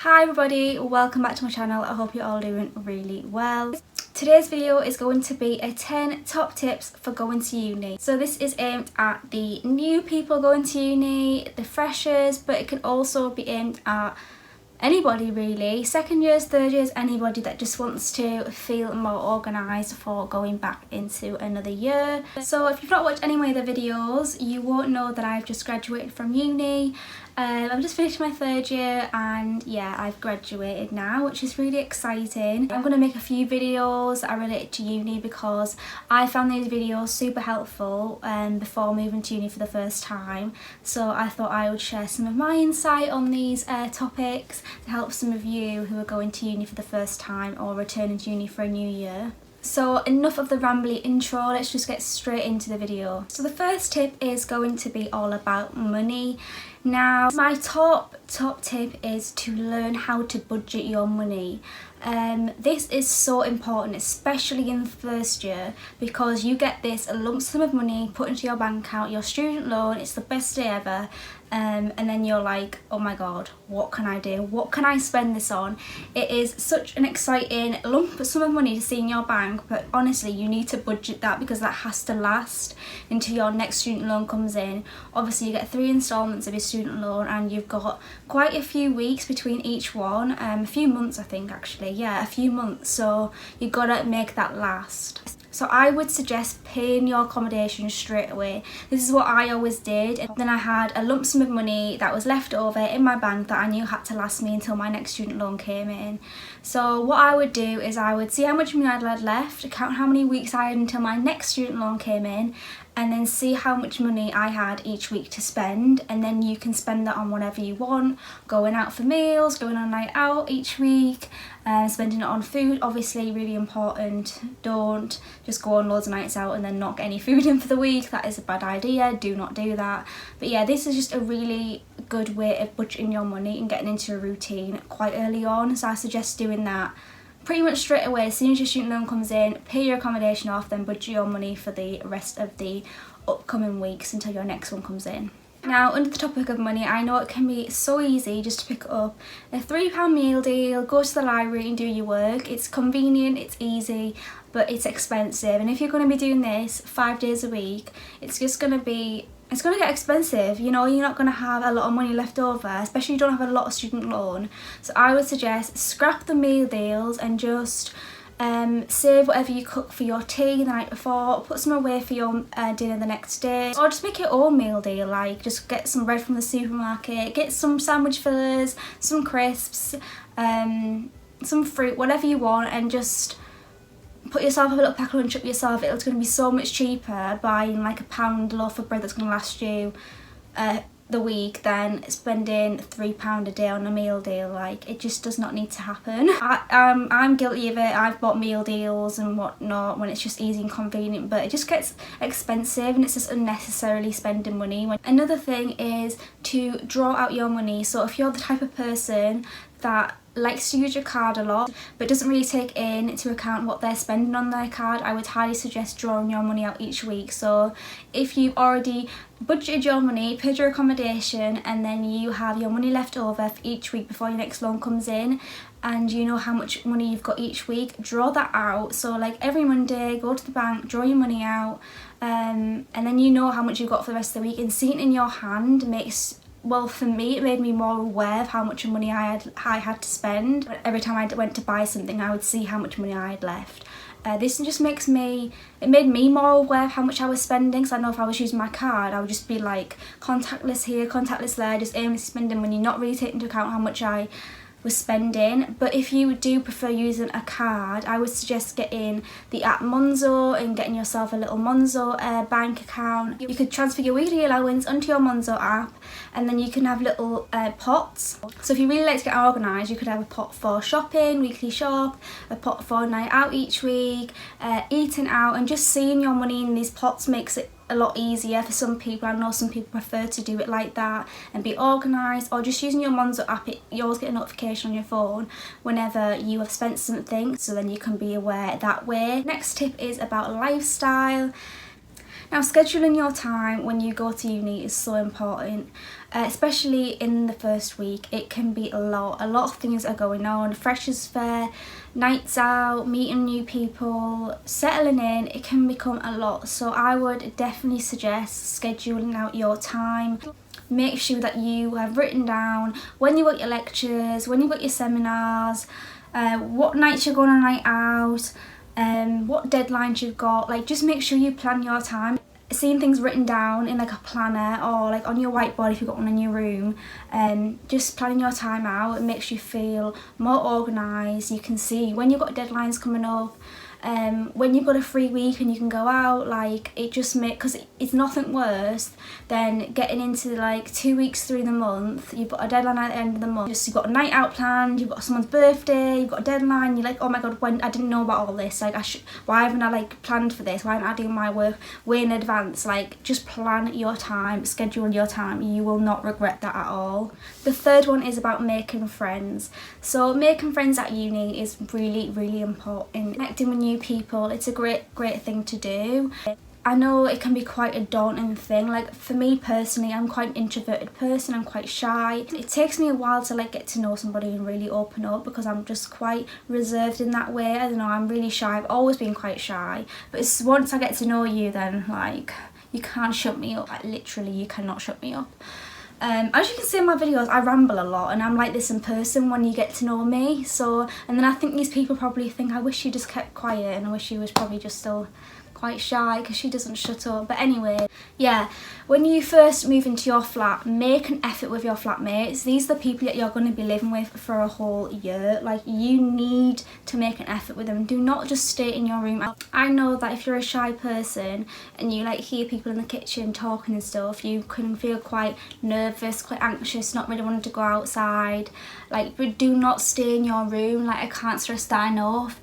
Hi everybody, welcome back to my channel. I hope you're all doing really well. Today's video is going to be a 10 top tips for going to uni. So this is aimed at the new people going to uni, the freshers, but it can also be aimed at anybody really, second years, third years, anybody that just wants to feel more organised for going back into another year. So if you've not watched any of my other videos, you won't know that I've just graduated from uni. I've just finished my third year and yeah, I've graduated now, which is really exciting. I'm going to make a few videos that are related to uni because I found these videos super helpful before moving to uni for the first time. So I thought I would share some of my insight on these topics to help some of you who are going to uni for the first time or returning to uni for a new year. So enough of the rambly intro, let's just get straight into the video. So the first tip is going to be all about money. Now my top tip is to learn how to budget your money. This is so important, especially in the first year, because you get this lump sum of money put into your bank account, your student loan, it's the best day ever. And then you're like, oh my god, what can I do? What can I spend this on? It is such an exciting lump sum of money to see in your bank, but honestly you need to budget that because that has to last until your next student loan comes in. Obviously you get 3 instalments of your student loan and you've got quite a few weeks between each one, a few months I think actually, yeah, a few months, so you've got to make that last. So I would suggest paying your accommodation straight away. This is what I always did. And then I had a lump sum of money that was left over in my bank that I knew had to last me until my next student loan came in. So what I would do is I would see how much money I had left, count how many weeks I had until my next student loan came in, and then see how much money I had each week to spend, and then you can spend that on whatever you want, going out for meals, going on a night out each week, spending it on food, obviously really important. Don't just go on loads of nights out and then not get any food in for the week, that is a bad idea, do not do that. But yeah, this is just a really good way of budgeting your money and getting into a routine quite early on, so I suggest doing that pretty much straight away. As soon as your student loan comes in, pay your accommodation off, then budget your money for the rest of the upcoming weeks until your next one comes in. Now, under the topic of money, I know it can be so easy just to pick up a £3 meal deal, go to the library and do your work. It's convenient, it's easy, but it's expensive. And if you're going to be doing this 5 days a week, it's going to get expensive. You know, you're not going to have a lot of money left over, especially if you don't have a lot of student loan. So I would suggest scrap the meal deals and just save whatever you cook for your tea the night before, put some away for your dinner the next day, or just make your own meal deal. Like just get some bread from the supermarket, get some sandwich fillers, some crisps, some fruit, whatever you want, and just put yourself a little pack lunch up yourself. It's going to be so much cheaper buying like a £1 loaf of bread that's going to last you the week than spending £3 a day on a meal deal. Like, it just does not need to happen. I'm guilty of it. I've bought meal deals and whatnot when it's just easy and convenient, but it just gets expensive and it's just unnecessarily spending money. Another thing is to draw out your money. So if you're the type of person that likes to use your card a lot but doesn't really take into account what they're spending on their card, I would highly suggest drawing your money out each week. So if you've already budgeted your money, paid your accommodation, and then you have your money left over for each week before your next loan comes in, and you know how much money you've got each week, draw that out. So like every Monday, go to the bank, draw your money out, and then you know how much you've got for the rest of the week, and seeing it in your hand makes, well, for me, it made me more aware of how much money I had to spend. Every time I went to buy something, I would see how much money I had left. This just made me more aware of how much I was spending, because I know if I was using my card, I would just be like contactless here, contactless there, just aimlessly spending money, not really taking into account how much I was spending. But if you do prefer using a card, I would suggest getting the app Monzo and getting yourself a little Monzo bank account. You could transfer your weekly allowance onto your Monzo app, and then you can have little pots. So if you really like to get organised, you could have a pot for shopping, weekly shop, a pot for a night out each week, eating out, and just seeing your money in these pots makes it a lot easier for some people. I know some people prefer to do it like that and be organised, or just using your Monzo app, you always get a notification on your phone whenever you have spent something, so then you can be aware that way. Next tip is about lifestyle. Now, scheduling your time when you go to uni is so important, especially in the first week. It can be a lot of things are going on. Freshers fair, nights out, meeting new people, settling in, it can become a lot. So I would definitely suggest scheduling out your time. Make sure that you have written down when you've got your lectures, when you've got your seminars, what nights you're going on a night out, what deadlines you've got. Like, just make sure you plan your time. Seeing things written down in like a planner or like on your whiteboard if you've got one in your room, just planning your time out, it makes you feel more organised. You can see when you've got deadlines coming up, when you've got a free week and you can go out. Like, it just makes, because it's nothing worse than getting into like 2 weeks through the month, you've got a deadline at the end of the month, you've got a night out planned, you've got someone's birthday, you've got a deadline, you're like, oh my god, when I didn't know about all this, like why haven't I like planned for this, why haven't I doing my work way in advance? Like, just plan your time, schedule your time, you will not regret that at all. The third one is about making friends. So making friends at uni is really important. Connecting with new people, it's a great thing to do. I know it can be quite a daunting thing. Like, for me personally, I'm quite an introverted person, I'm quite shy. It takes me a while to like get to know somebody and really open up, because I'm just quite reserved in that way. I don't know, I'm really shy, I've always been quite shy, but it's once I get to know you, then like, you can't shut me up. Like, literally, you cannot shut me up. As you can see in my videos, I ramble a lot, and I'm like this in person when you get to know me. So, and then I think these people probably think, I wish she just kept quiet, and I wish she was probably just still quite shy because she doesn't shut up. But anyway, yeah, when you first move into your flat, make an effort with your flatmates. These are the people that you're going to be living with for a whole year. Like, you need to make an effort with them. Do not just stay in your room. I know that if you're a shy person and you like hear people in the kitchen talking and stuff, you can feel quite nervous, quite anxious, not really wanting to go outside. Like, but do not stay in your room. Like, I can't stress that enough.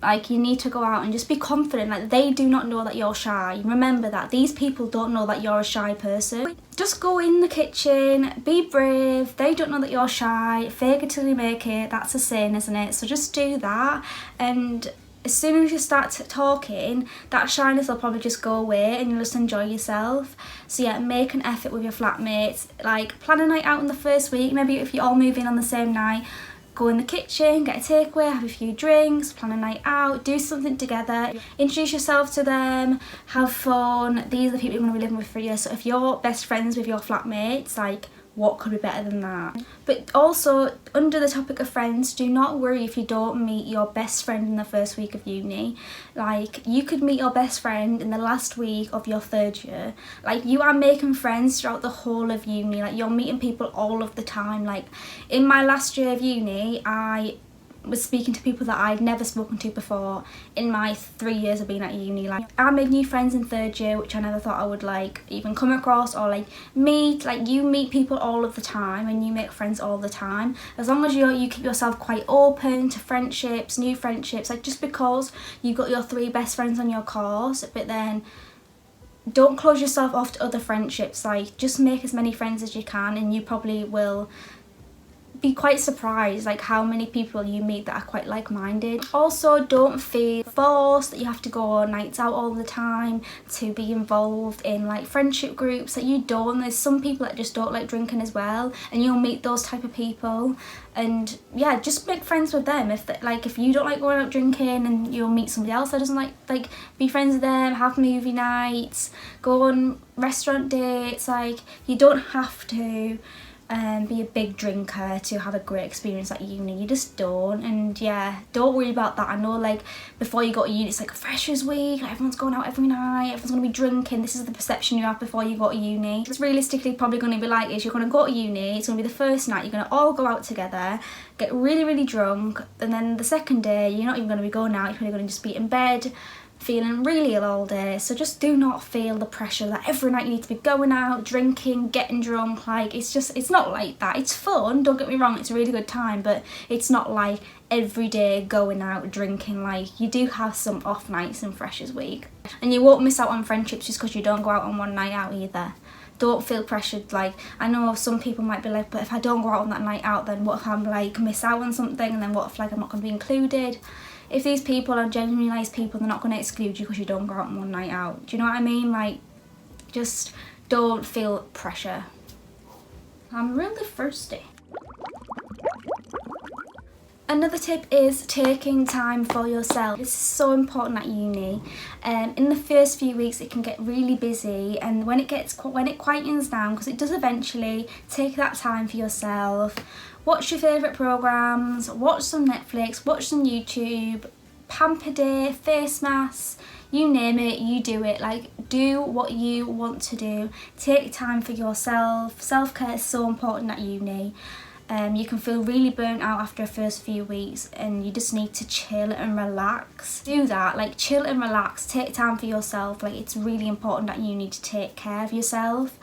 Like, you need to go out and just be confident. Like, they do not know that you're shy. Remember that. These people don't know that you're a shy person. Just go in the kitchen, be brave. They don't know that you're shy. Fake it till you make it. That's a sin, isn't it? So just do that. And as soon as you start talking, that shyness will probably just go away and you'll just enjoy yourself. So yeah, make an effort with your flatmates. Like, plan a night out in the first week. Maybe if you all move in on the same night, go in the kitchen, get a takeaway, have a few drinks, plan a night out, do something together, introduce yourself to them, have fun. These are the people you're going to be living with for a year. So if you're best friends with your flatmates, like, what could be better than that? But also, under the topic of friends, do not worry if you don't meet your best friend in the first week of uni. Like, you could meet your best friend in the last week of your third year. Like, you are making friends throughout the whole of uni. Like, you're meeting people all of the time. Like, in my last year of uni, I was speaking to people that I'd never spoken to before in my 3 years of being at uni. Like, I made new friends in third year, which I never thought I would like even come across or like meet. Like, you meet people all of the time and you make friends all the time, as long as you keep yourself quite open to friendships, new friendships. Like, just because you got your 3 best friends on your course, but then don't close yourself off to other friendships. Like, just make as many friends as you can, and you probably will be quite surprised like how many people you meet that are quite like-minded. Also, don't feel forced that you have to go on nights out all the time to be involved in like friendship groups that you don't. There's some people that just don't like drinking as well, and you'll meet those type of people, and yeah, just make friends with them. If you don't like going out drinking, and you'll meet somebody else that doesn't like be friends with them, have movie nights, go on restaurant dates. Like, you don't have to be a big drinker to have a great experience at uni. You just don't. And yeah, don't worry about that. I know, like, before you go to uni, it's like a freshers week, like, everyone's going out every night, everyone's going to be drinking. This is the perception you have before you go to uni. It's realistically probably going to be like is you're going to go to uni, it's going to be the first night, you're going to all go out together, get really drunk, and then the second day you're not even going to be going out, you're probably going to just be in bed feeling really ill all day. So just do not feel the pressure that every night you need to be going out, drinking, getting drunk. Like, it's not like that. It's fun, don't get me wrong, it's a really good time, but it's not like every day going out drinking. Like, you do have some off nights in Freshers Week, and you won't miss out on friendships just because you don't go out on one night out either. don't feel pressured. Like, I know some people might be like, but if I don't go out on that night out, then what if I'm like miss out on something, and then what if like I'm not going to be included? If these people are genuinely nice people, they're not going to exclude you because you don't go out on one night out. Do you know what I mean? Like, just don't feel pressure. I'm really thirsty. Another tip is taking time for yourself. This is so important at uni. In the first few weeks it can get really busy, and when it quietens down, because it does eventually, take that time for yourself. Watch your favourite programmes, watch some Netflix, watch some YouTube, pamper day, face masks, you name it, you do it. Like, do what you want to do. Take time for yourself. Self-care is so important at uni. You can feel really burnt out after the first few weeks, and you just need to chill and relax. Do that, like chill and relax, take time for yourself. Like, it's really important that you need to take care of yourself.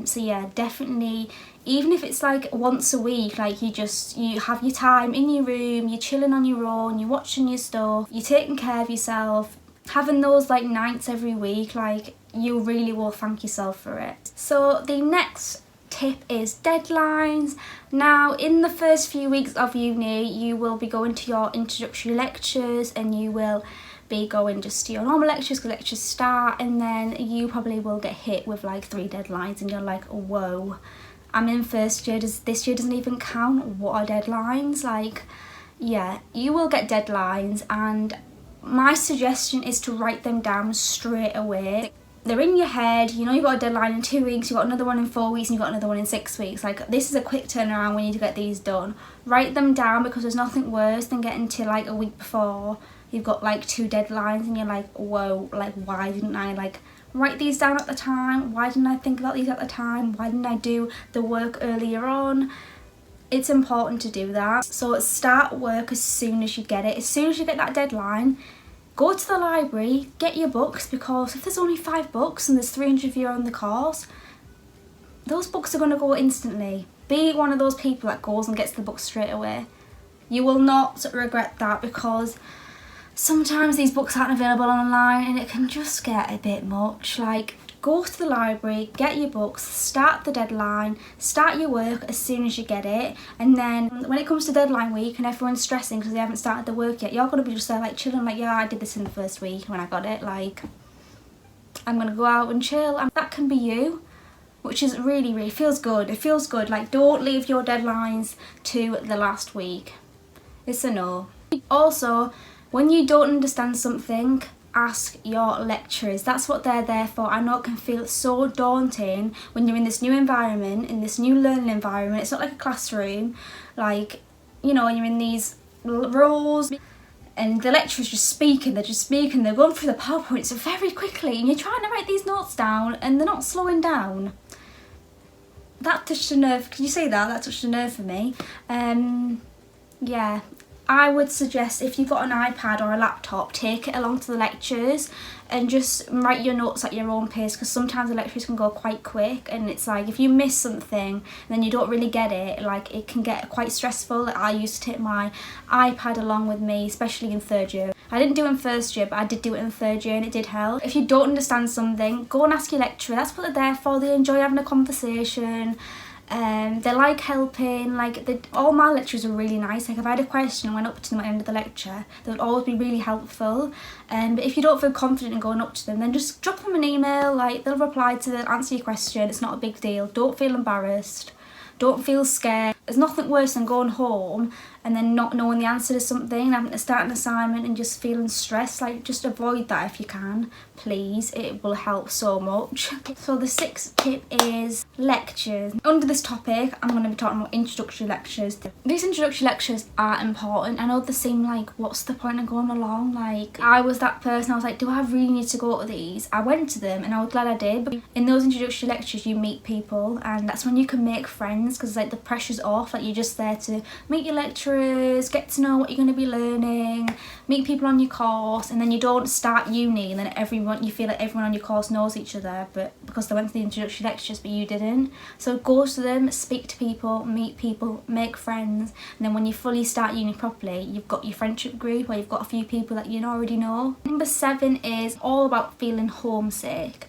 So yeah, definitely, even if it's like once a week, like you have your time in your room, you're chilling on your own, you're watching your stuff, you're taking care of yourself, having those like nights every week, like you really will thank yourself for it. So the next tip is deadlines. Now, in the first few weeks of uni, you will be going to your introductory lectures, and you will be going just to your normal lectures because lectures start, and then you probably will get hit with like 3 deadlines, and you're like, whoa, I'm in first year, this year doesn't even count, what are deadlines? Like, yeah, you will get deadlines, and my suggestion is to write them down straight away. They're in your head, you know you've got a deadline in 2 weeks, you've got another one in 4 weeks, and you've got another one in 6 weeks. Like, this is a quick turnaround when you need to get these done. Write them down, because there's nothing worse than getting to like a week before you've got like 2 deadlines and you're like, whoa, like why didn't I like write these down at the time? Why didn't I think about these at the time? Why didn't I do the work earlier on? It's important to do that. So start work as soon as you get it. As soon as you get that deadline, go to the library, get your books, because if there's only 5 books and there's 300 of you on the course, those books are going to go instantly. Be one of those people that goes and gets the books straight away. You will not regret that, because sometimes these books aren't available online and it can just get a bit much. Like, go to the library, get your books, start the deadline, start your work as soon as you get it, and then when it comes to deadline week and everyone's stressing because they haven't started the work yet, you're going to be just there like chilling, like, yeah, I did this in the first week when I got it, like, I'm going to go out and chill. And that can be you, which is really, really feels good. It feels good. Like, don't leave your deadlines to the last week. It's a no. Also, when you don't understand something, ask your lecturers. That's what they're there for. I know it can feel so daunting when you're in this new environment, in this new learning environment. It's not like a classroom, like, you know, you're in these rows and the lecturer's just speaking, they're going through the PowerPoints very quickly, and you're trying to write these notes down and they're not slowing down. That touched a nerve. Can you see that? That touched a nerve for me. Yeah, I would suggest, if you've got an iPad or a laptop, take it along to the lectures and just write your notes at your own pace, because sometimes the lectures can go quite quick, and it's like if you miss something and then you don't really get it, like it can get quite stressful. I used to take my iPad along with me, especially in 3rd year. I didn't do it in 1st year, but I did do it in 3rd year, and it did help. If you don't understand something, go and ask your lecturer. That's what they're there for. They enjoy having a conversation. They like helping. Like, all my lecturers are really nice. Like, if I had a question and went up to them at the end of the lecture, they would always be really helpful. But if you don't feel confident in going up to them, then just drop them an email. Like, they'll reply to answer your question. It's not a big deal. Don't feel embarrassed. Don't feel scared. There's nothing worse than going home and then not knowing the answer to something and having to start an assignment and just feeling stressed. Like, just avoid that if you can, please. It will help so much. So the 6th tip is lectures. Under this topic, I'm going to be talking about introductory lectures. These introductory lectures are important. I know they seem like, what's the point of going along? Like, I was that person, I was like, do I really need to go to these? I went to them and I was glad I did. But in those introductory lectures, you meet people, and that's when you can make friends, because like the pressure's off. Like, you're just there to meet your lecturers, get to know what you're going to be learning, meet people on your course, and then you don't start uni and then you feel like everyone on your course knows each other, but because they went to the introductory lectures but you didn't. So go to them, speak to people, meet people, make friends, and then when you fully start uni properly, you've got your friendship group, or you've got a few people that you already know. Number 7 is all about feeling homesick.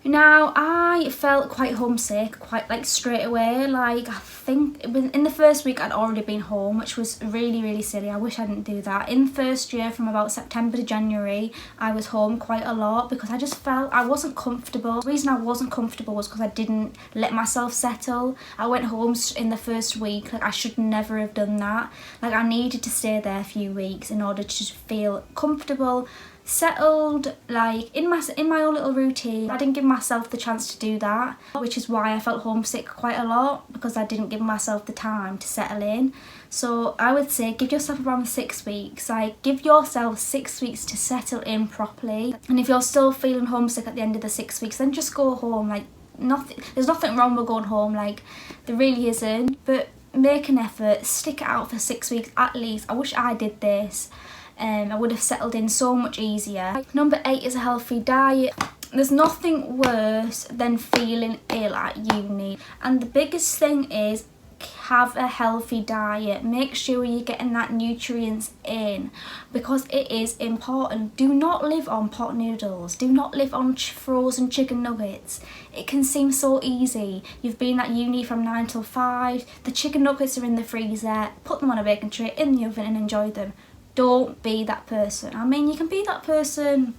Now, I felt quite homesick, quite like straight away. Like, I think in the first week I'd already been home, which was really, really silly. I wish I didn't do that. In first year, from about September to January, I was home quite a lot because I just felt I wasn't comfortable. The reason I wasn't comfortable was because I didn't let myself settle. I went home in the first week. Like, I should never have done that. Like, I needed to stay there a few weeks in order to feel comfortable, settled, like in my own little routine. I didn't give myself the chance to do that, which is why I felt homesick quite a lot, because I didn't give myself the time to settle in. So I would say give yourself around 6 weeks. Like, give yourself 6 weeks to settle in properly. And if you're still feeling homesick at the end of the 6 weeks, then just go home. Like, there's nothing wrong with going home, like there really isn't. But make an effort, stick it out for 6 weeks at least. I wish I did this. I would have settled in so much easier. Number 8 is a healthy diet. There's nothing worse than feeling ill at uni, and the biggest thing is have a healthy diet. Make sure you're getting that nutrients in, because it is important. Do not live on pot noodles. Do not live on frozen chicken nuggets. It can seem so easy. You've been at uni from 9 till 5. The chicken nuggets are in the freezer. Put them on a baking tray in the oven and enjoy them. Don't be that person. I mean, you can be that person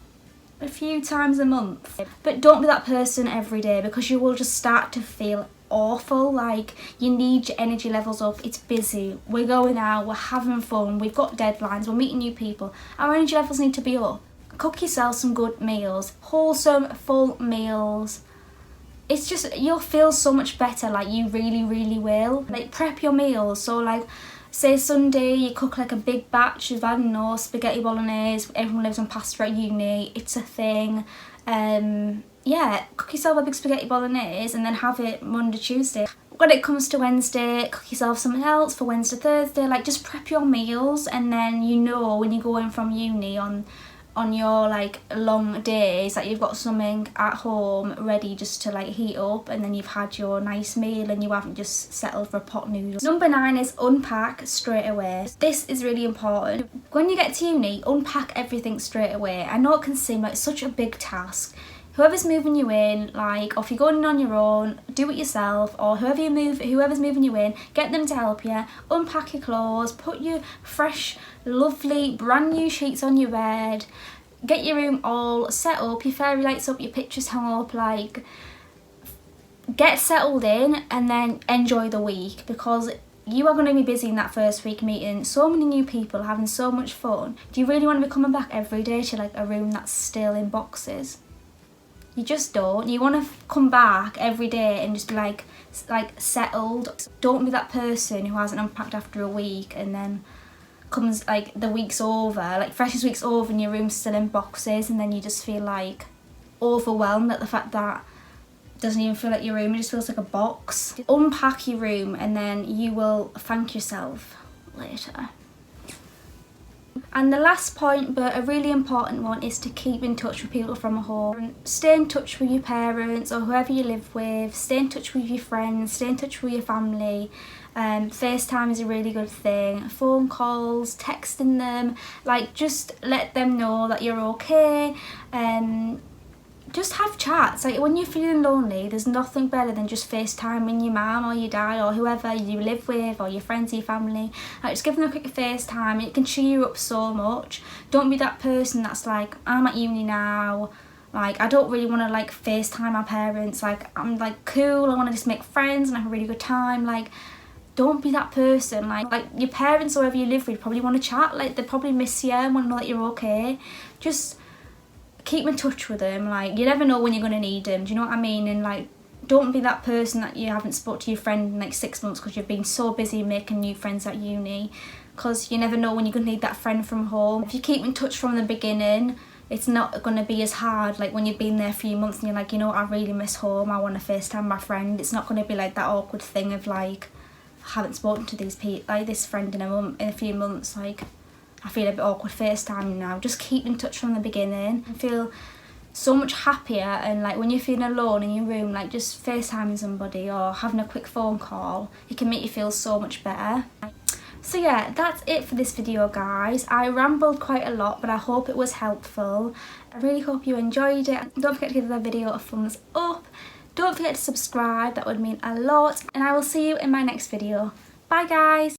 a few times a month, but don't be that person every day, because you will just start to feel awful. Like, you need your energy levels up. It's busy. We're going out. We're having fun. We've got deadlines. We're meeting new people. Our energy levels need to be up. Cook yourself some good meals, wholesome, full meals. It's just, you'll feel so much better. Like, you really, really will. Like, prep your meals. So, like, say Sunday you cook like a big batch of, I don't know, spaghetti bolognese. Everyone lives on pasta at uni. It's a thing. Yeah, cook yourself a big spaghetti bolognese and then have it Monday, Tuesday. When it comes to Wednesday, cook yourself something else for Wednesday, Thursday. Like, just prep your meals, and then you know when you go in from uni on your like long days that you've got something at home ready just to like heat up, and then you've had your nice meal and you haven't just settled for a pot noodle. Number 9 is unpack straight away. This is really important. When you get to uni, unpack everything straight away. I know it can seem like such a big task. Whoever's moving you in, like, or if you're going in on your own, do it yourself, or whoever's moving you in, get them to help you. Unpack your clothes, put your fresh, lovely, brand new sheets on your bed, get your room all set up, your fairy lights up, your pictures hung up, like, get settled in, and then enjoy the week, because you are going to be busy in that first week, meeting so many new people, having so much fun. Do you really want to be coming back every day to like a room that's still in boxes? You just don't. You want to come back every day and just be like settled. Don't be that person who hasn't unpacked after a week and then comes like the week's over, like freshest week's over and your room's still in boxes, and then you just feel like overwhelmed at the fact that it doesn't even feel like your room, it just feels like a box. Unpack your room and then you will thank yourself later. And the last point, but a really important one, is to keep in touch with people from home. Stay in touch with your parents or whoever you live with. Stay in touch with your friends. Stay in touch with your family. FaceTime is a really good thing. Phone calls, texting them. Like, just let them know that you're okay. Just have chats. Like, when you're feeling lonely, there's nothing better than just FaceTiming your mum or your dad or whoever you live with, or your friends or your family. Like, just give them a quick FaceTime. It can cheer you up so much. Don't be that person that's like, I'm at uni now, like, I don't really want to like FaceTime my parents. Like, I'm like cool, I want to just make friends and have a really good time. Like, don't be that person. Like your parents or whoever you live with probably want to chat. Like, they probably miss you and want to know that you're okay. Just keep in touch with them. Like, you never know when you're going to need them. Do you know what I mean? And like, don't be that person that you haven't spoke to your friend in like 6 months because you've been so busy making new friends at uni, because you never know when you're going to need that friend from home. If you keep in touch from the beginning, it's not going to be as hard. Like, when you've been there a few months and you're like, you know what, I really miss home, I want to FaceTime my friend. It's not going to be like that awkward thing of like, I haven't spoken to these people, like this friend in a few months, like I feel a bit awkward FaceTiming now. Just keep in touch from the beginning and feel so much happier. And like, when you're feeling alone in your room, like just FaceTiming somebody or having a quick phone call, it can make you feel so much better. So yeah, that's it for this video guys. I rambled quite a lot, but I hope it was helpful. I really hope you enjoyed it. Don't forget to give the video a thumbs up. Don't forget to subscribe, that would mean a lot. And I will see you in my next video. Bye guys!